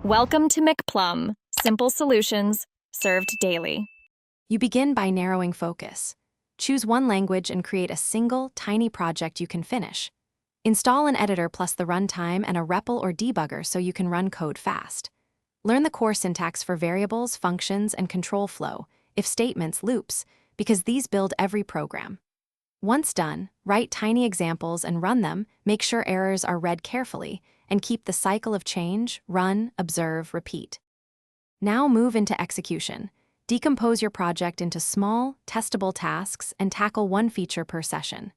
Welcome to McPlum, simple solutions served daily. You begin by narrowing focus. Choose one language and create a single, tiny project you can finish. Install an editor plus the runtime and a REPL or debugger so you can run code fast. Learn the core syntax for variables, functions, and control flow, if statements, loops, because these build every program. Once done, write tiny examples and run them, make sure errors are read carefully, and keep the cycle of change, run, observe, repeat. Now move into execution. Decompose your project into small, testable tasks and tackle one feature per session.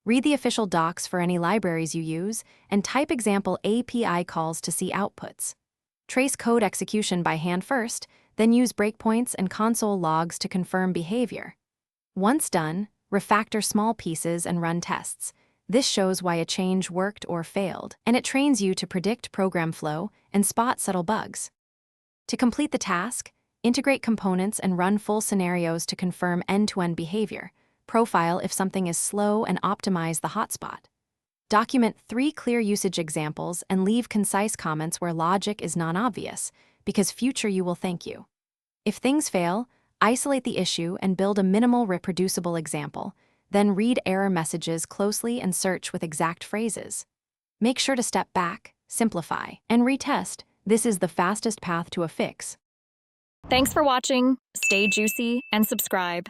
Read the official docs for any libraries you use, and type example API calls to see outputs. Trace code execution by hand first, then use breakpoints and console logs to confirm behavior. Once done, refactor small pieces and run tests. This shows why a change worked or failed, and it trains you to predict program flow and spot subtle bugs. To complete the task, integrate components and run full scenarios to confirm end-to-end behavior. Profile if something is slow and optimize the hotspot. Document 3 clear usage examples and leave concise comments where logic is non-obvious, because future you will thank you. If things fail, isolate the issue and build a minimal reproducible example, then read error messages closely and search with exact phrases. Make sure to step back, simplify, and retest. This is the fastest path to a fix. Thanks for watching. Stay juicy and subscribe.